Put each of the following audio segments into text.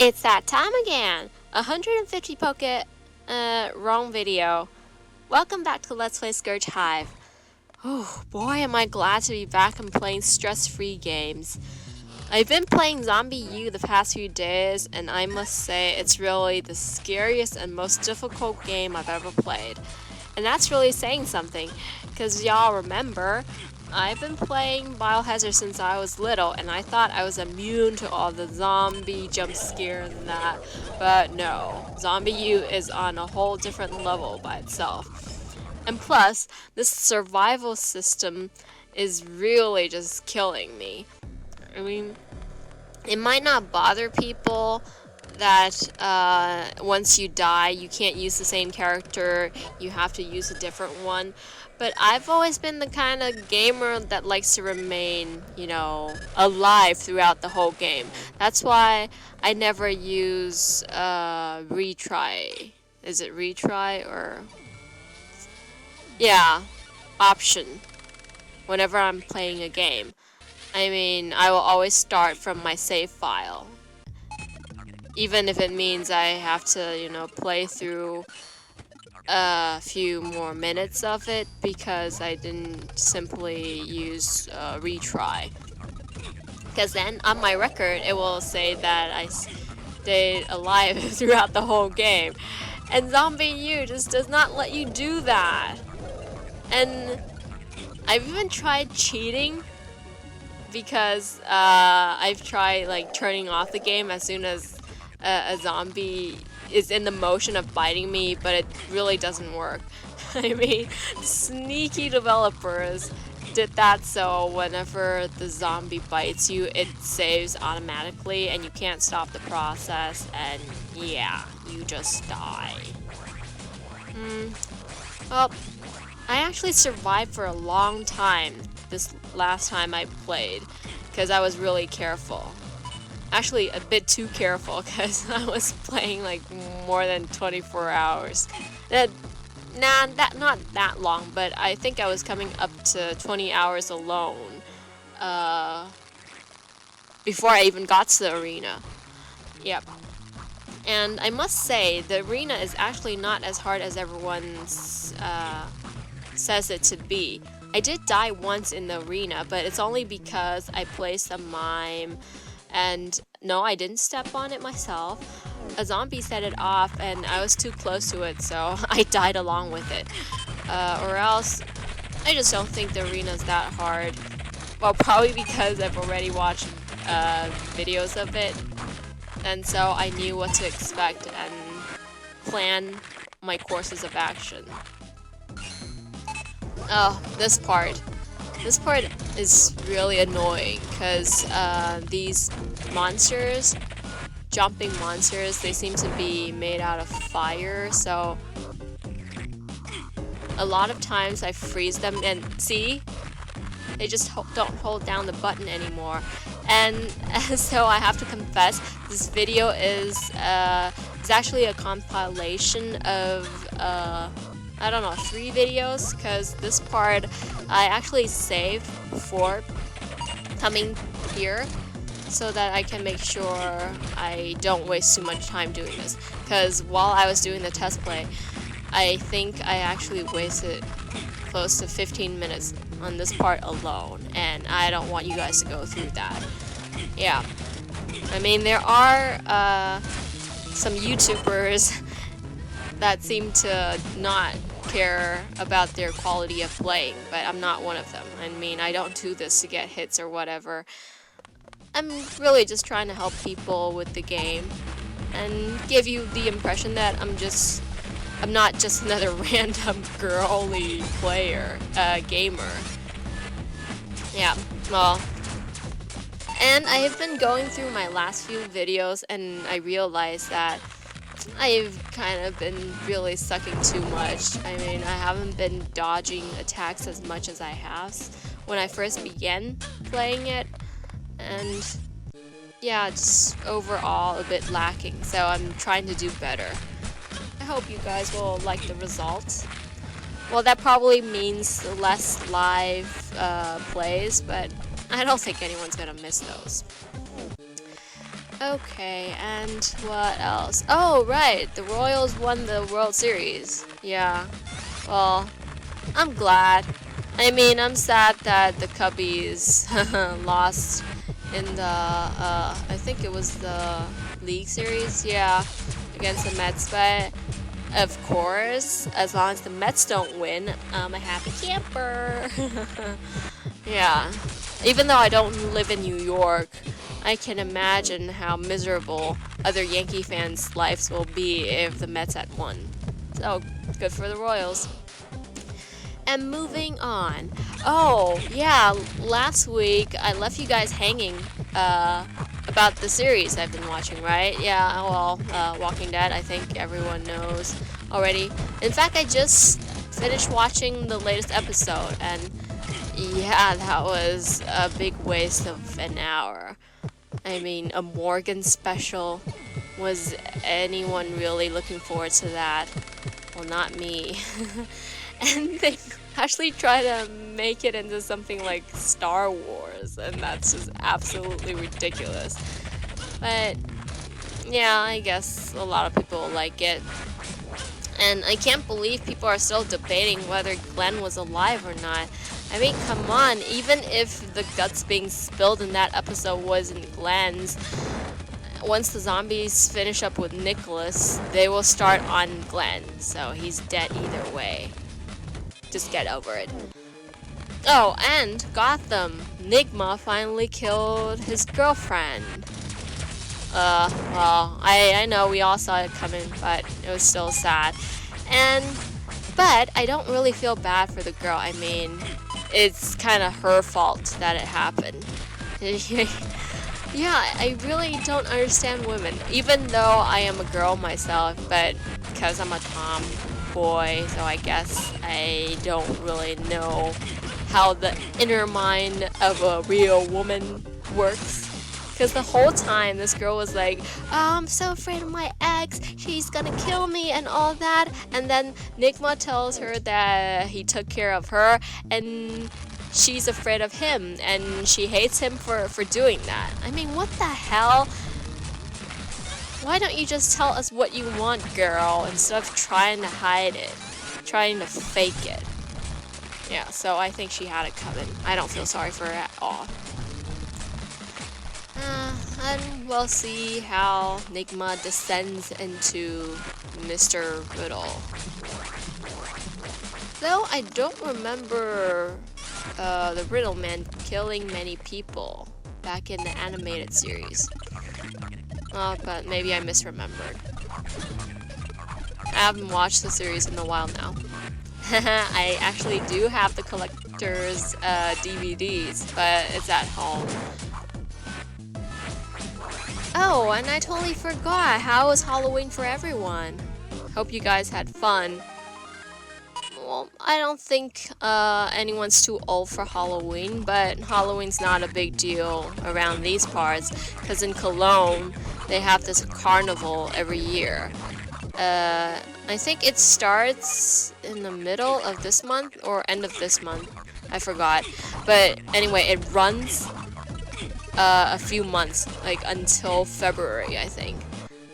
It's that time again! 150 Poke, wrong video. Welcome back to Let's Play Scurge Hive. Oh boy, am I glad to be back and playing stress-free games. I've been playing ZombiU the past few days, and I must say it's really the scariest and most difficult game I've ever played. And that's really saying something, because y'all remember, I've been playing Biohazard since I was little, and I thought I was immune to all the zombie jump scares and that, but no, ZombiU is on a whole different level by itself. And plus, this survival system is really just killing me. I mean, it might not bother people that once you die, you can't use the same character, you have to use a different one. But I've always been the kind of gamer that likes to remain, you know, alive throughout the whole game. That's why I never use retry. Is it retry or... yeah, option. Whenever I'm playing a game. I mean, I will always start from my save file. Even if it means I have to, you know, play through a few more minutes of it because I didn't simply use retry. Because then on my record it will say that I stayed alive throughout the whole game. And ZombiU just does not let you do that. And I've even tried cheating because I've tried like turning off the game as soon as a zombie is in the motion of biting me, but it really doesn't work. I mean, sneaky developers did that so whenever the zombie bites you, it saves automatically and you can't stop the process, and yeah, you just die. Well, I actually survived for a long time this last time I played because I was really careful. Actually, a bit too careful because I was playing like more than 24 hours. Not that long, but I think I was coming up to 20 hours alone before I even got to the arena. Yep. And I must say, the arena is actually not as hard as everyone says it to be. I did die once in the arena, but it's only because I placed a mime. And no, I didn't step on it myself. A zombie set it off and I was too close to it, so I died along with it. Or else, I just don't think the arena is that hard. Well, probably because I've already watched videos of it. And so I knew what to expect and plan my courses of action. Oh, this part. This part is really annoying because these monsters, jumping monsters, they seem to be made out of fire, so a lot of times I freeze them and see, they just don't hold down the button anymore. And so I have to confess, this video is it's actually a compilation of I don't know, 3 videos, because this part I actually saved before coming here so that I can make sure I don't waste too much time doing this. Because while I was doing the test play, I think I actually wasted close to 15 minutes on this part alone, and I don't want you guys to go through that. Yeah. I mean, there are some YouTubers that seem to not care about their quality of playing, but I'm not one of them. I mean, I don't do this to get hits or whatever. I'm really just trying to help people with the game and give you the impression that I'm not just another random girly player, gamer. Yeah, well, and I have been going through my last few videos and I realized that I've kind of been really sucking too much. I mean, I haven't been dodging attacks as much as I have when I first began playing it. And yeah, just overall a bit lacking. So I'm trying to do better. I hope you guys will like the results. Well, that probably means less live plays, but I don't think anyone's gonna miss those. Okay, and what else? Oh, right, the Royals won the World Series. Yeah, well, I'm glad. I mean, I'm sad that the Cubbies lost in the, I think it was the League Series, yeah, against the Mets, but of course, as long as the Mets don't win, I'm a happy camper. Yeah, even though I don't live in New York, I can imagine how miserable other Yankee fans' lives will be if the Mets had won. So, good for the Royals. And moving on. Oh, yeah, last week I left you guys hanging about the series I've been watching, right? Yeah, well, Walking Dead, I think everyone knows already. In fact, I just finished watching the latest episode, and yeah, that was a big waste of an hour. I mean, a Morgan special. Was anyone really looking forward to that? Well, not me. And they actually try to make it into something like Star Wars, and that's just absolutely ridiculous. But yeah, I guess a lot of people like it. And I can't believe people are still debating whether Glenn was alive or not. I mean, come on, even if the guts being spilled in that episode wasn't Glenn's, once the zombies finish up with Nicholas, they will start on Glenn, so he's dead either way. Just get over it. Oh, and Gotham. Nigma finally killed his girlfriend. Well, I know we all saw it coming, but it was still sad. But I don't really feel bad for the girl. I mean, it's kind of her fault that it happened. Yeah, I really don't understand women, even though I am a girl myself, but because I'm a tomboy, so I guess I don't really know how the inner mind of a real woman works. Because the whole time this girl was like, oh, I'm so afraid of my ex, she's gonna kill me and all that. And then Nigma tells her that he took care of her and she's afraid of him and she hates him for doing that. I mean, what the hell? Why don't you just tell us what you want, girl, instead of trying to hide it, trying to fake it? Yeah, so I think she had it coming. I don't feel sorry for her at all. And we'll see how Nigma descends into Mr. Riddle. Though I don't remember the Riddle Man killing many people back in the animated series. But maybe I misremembered. I haven't watched the series in a while now. I actually do have the collector's DVDs, but it's at home. Oh, and I totally forgot. How was Halloween for everyone? Hope you guys had fun. Well, I don't think anyone's too old for Halloween, but Halloween's not a big deal around these parts, because in Cologne, they have this carnival every year. I think it starts in the middle of this month, or end of this month. I forgot. But anyway, it runs a few months, like until February, I think.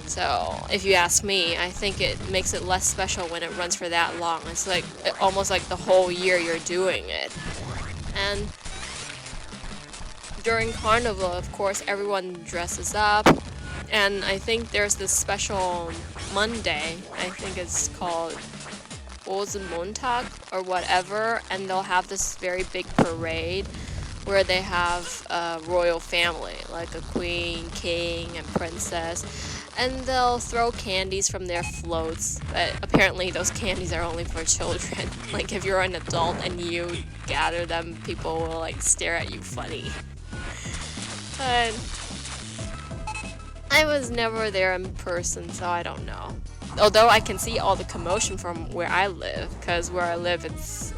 So, if you ask me, I think it makes it less special when it runs for that long. It's like almost like the whole year you're doing it. And during Carnival, of course, everyone dresses up. And I think there's this special Monday, I think it's called Rosenmontag or whatever, and they'll have this very big parade where they have a royal family, like a queen, king, and princess, and they'll throw candies from their floats, but apparently those candies are only for children. Like, if you're an adult and you gather them, people will, like, stare at you funny. But I was never there in person, so I don't know. Although I can see all the commotion from where I live, because where I live, it's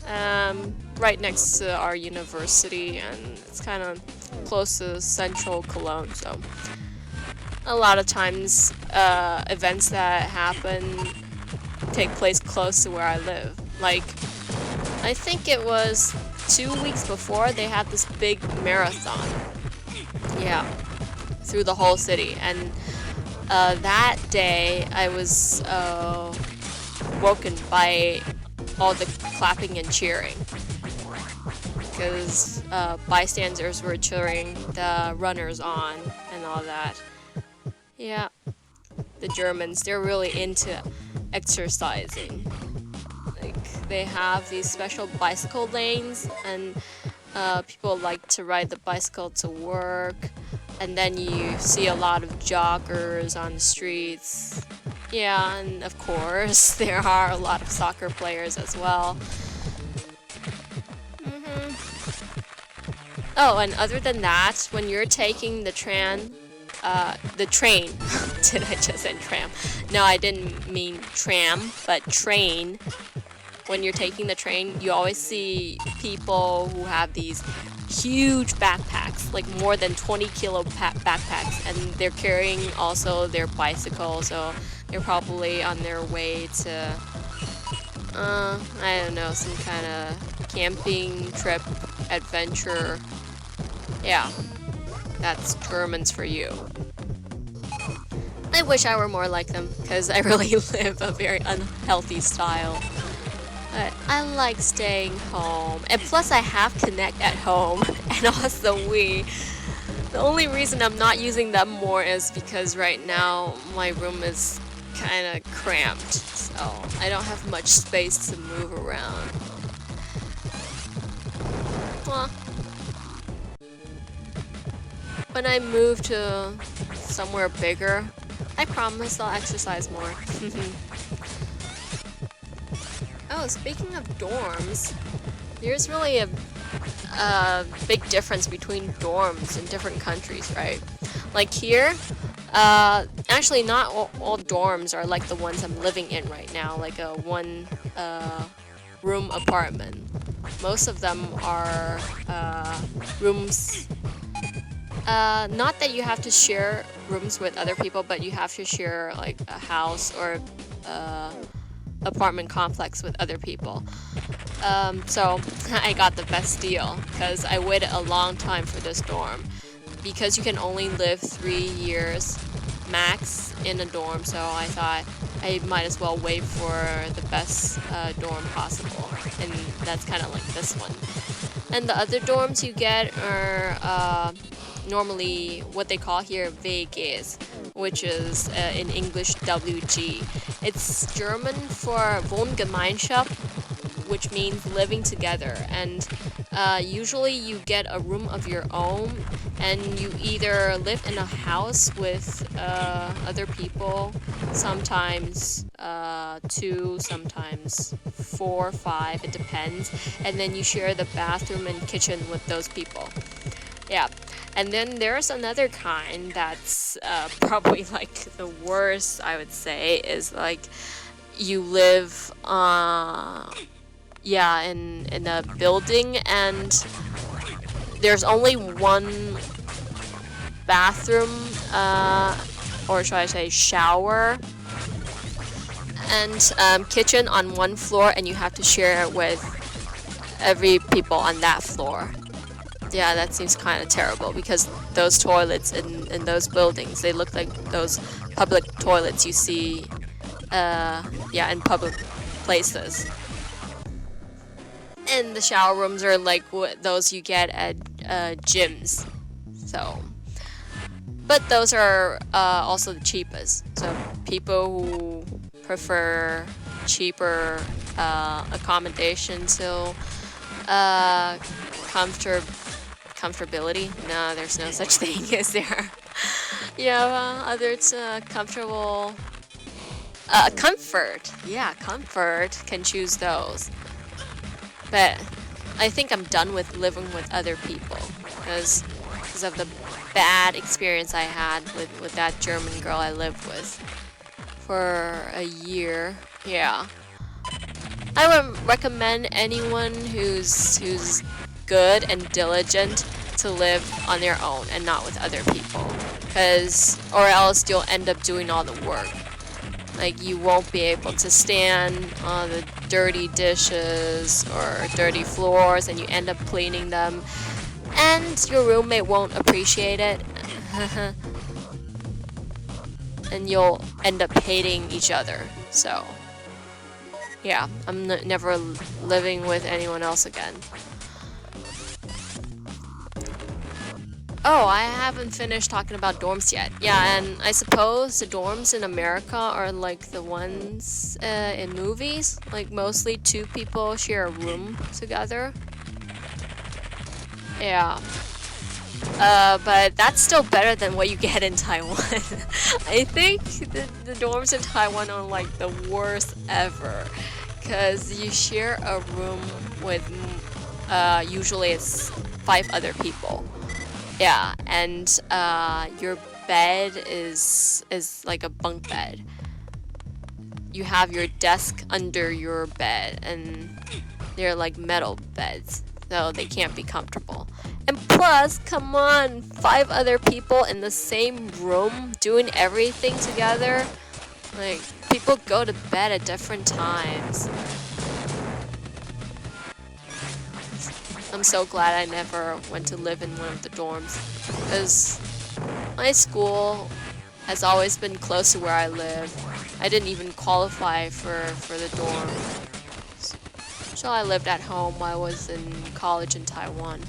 right next to our university, and it's kind of close to central Cologne, so a lot of times events that happen take place close to where I live. Like, I think it was 2 weeks before they had this big marathon. Yeah. through the whole city. And that day I was woken by all the clapping and cheering, because bystanders were cheering the runners on and all that. Yeah, the Germans, they're really into exercising. Like, they have these special bicycle lanes, and people like to ride the bicycle to work. And then you see a lot of joggers on the streets. Yeah, and of course, there are a lot of soccer players as well. Oh, and other than that, when you're taking the train, did I just say tram? No, I didn't mean tram, but train. When you're taking the train, you always see people who have these huge backpacks, like more than 20 kilo backpacks, and they're carrying also their bicycle, so they're probably on their way to, I don't know, some kind of camping trip, adventure. Yeah, that's Germans for you. I wish I were more like them, because I really live a very unhealthy style. But I like staying home, and plus I have Connect at home, and also Wii. The only reason I'm not using them more is because right now my room is kind of cramped, so I don't have much space to move around. Well, when I move to somewhere bigger, I promise I'll exercise more. Oh, speaking of dorms, there's really a big difference between dorms in different countries, right? Like here, actually not all dorms are like the ones I'm living in right now, like a one room apartment. Most of them are rooms, not that you have to share rooms with other people, but you have to share like a house or apartment complex with other people. So I got the best deal because I waited a long time for this dorm, because you can only live 3 years max in a dorm, so I thought I might as well wait for the best dorm possible, and that's kind of like this one. And the other dorms you get are normally what they call here WGs, which is in English WG. It's German for Wohngemeinschaft, which means living together, and usually you get a room of your own, and you either live in a house with other people, sometimes 2, sometimes 4, 5, it depends, and then you share the bathroom and kitchen with those people. Yeah. And then there's another kind that's probably like the worst, I would say, is like you live in a building, and there's only one bathroom, or should I say shower, and kitchen on one floor, and you have to share it with every people on that floor. Yeah, that seems kind of terrible, because those toilets in those buildings, they look like those public toilets you see in public places. And the shower rooms are like those you get at gyms. So, but those are also the cheapest. So people who prefer cheaper accommodation to comfortability. No, there's no such thing, is there? Yeah, others comfortable. Comfort. Yeah, comfort can choose those. But I think I'm done with living with other people because of the bad experience I had with that German girl I lived with for a year. Yeah. I would recommend anyone who's good and diligent to live on their own and not with other people, or else you'll end up doing all the work. Like, you won't be able to stand on the dirty dishes or dirty floors, and you end up cleaning them, and your roommate won't appreciate it. and you'll end up hating each other. So yeah, I'm never living with anyone else again. Oh, I haven't finished talking about dorms yet. Yeah, and I suppose the dorms in America are like the ones in movies. Like mostly 2 people share a room together. Yeah. But that's still better than what you get in Taiwan. I think the dorms in Taiwan are like the worst ever. Because you share a room with, usually it's 5 other people. Yeah, and your bed is like a bunk bed. You have your desk under your bed, and they're like metal beds, so they can't be comfortable. And plus, come on, 5 other people in the same room doing everything together. Like, people go to bed at different times. I'm so glad I never went to live in one of the dorms, because my school has always been close to where I live. I didn't even qualify for the dorm, so I lived at home while I was in college in Taiwan.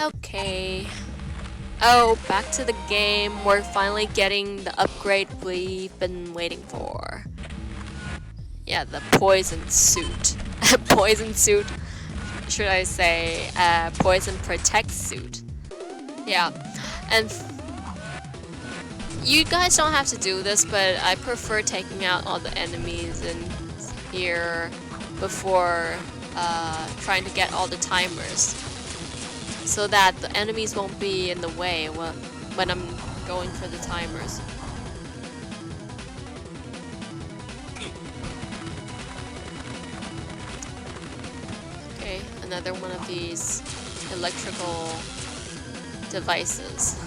Okay. Oh, back to the game. We're finally getting the upgrade we've been waiting for. Yeah, the poison suit. Poison suit, should I say, poison protect suit. Yeah, and you guys don't have to do this, but I prefer taking out all the enemies in here before trying to get all the timers, so that the enemies won't be in the way when I'm going for the timers. Another one of these electrical devices.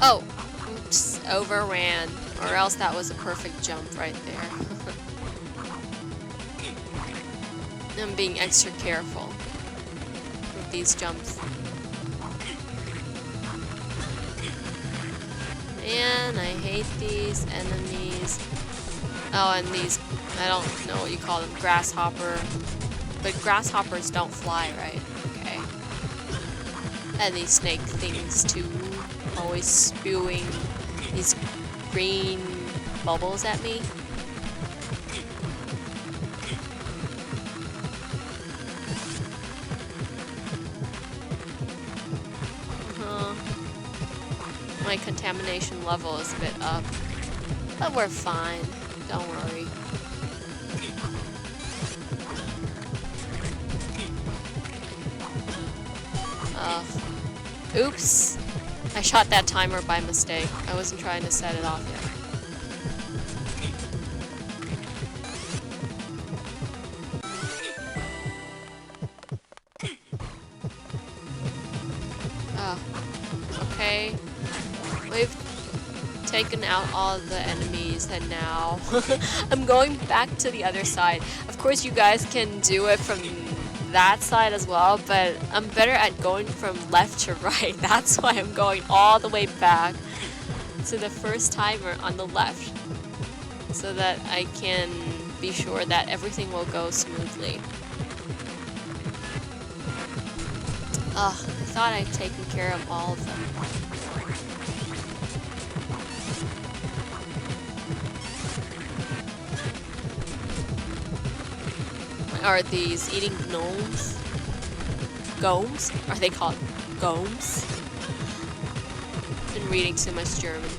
Oh, oops, overran. Or else that was a perfect jump right there. I'm being extra careful with these jumps. Man, I hate these enemies. Oh, and these, I don't know what you call them, grasshopper. But grasshoppers don't fly, right? Okay. And these snake things too. Always spewing these green bubbles at me. My contamination level is a bit up, but we're fine, don't worry. Oops, I shot that timer by mistake. I wasn't trying to set it off yet. Okay. We've taken out all the enemies, and now I'm going back to the other side. Of course, you guys can do it from that side as well, but I'm better at going from left to right. That's why I'm going all the way back to the first timer on the left, so that I can be sure that everything will go smoothly. I thought I'd taken care of all of them. Are these eating gnomes? Gomes? Are they called gomes? Been reading too much German.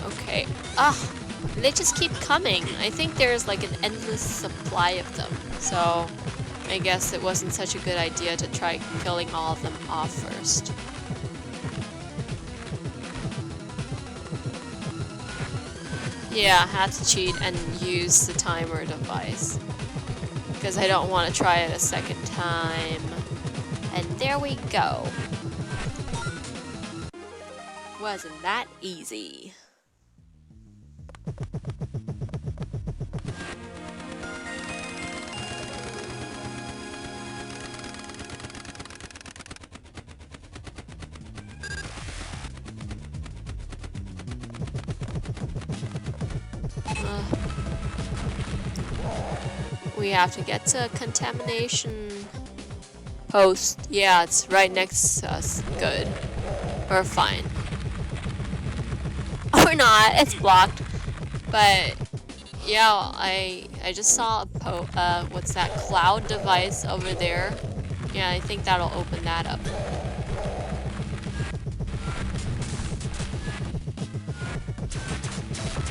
Okay. They just keep coming. I think there's like an endless supply of them. So I guess it wasn't such a good idea to try killing all of them off first. Yeah, I had to cheat and use the timer device, because I don't want to try it a second time. And there we go. Wasn't that easy? We have to get to a contamination post. Yeah, it's right next to us. Good. We're fine. Or not. It's blocked. But yeah, I just saw a what's that cloud device over there? Yeah, I think that'll open that up.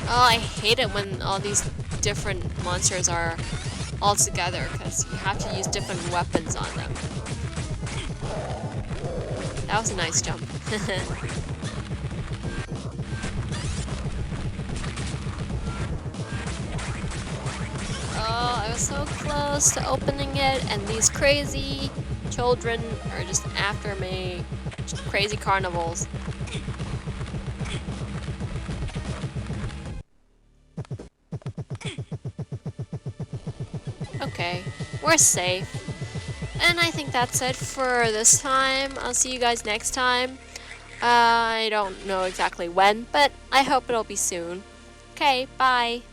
Oh, I hate it when all these different monsters are all together because you have to use different weapons on them. That was a nice jump. Oh, I was so close to opening it, and these crazy children are just after me. Just crazy carnivals. Okay, we're safe. And I think that's it for this time. I'll see you guys next time. I don't know exactly when, but I hope it'll be soon. Okay, bye.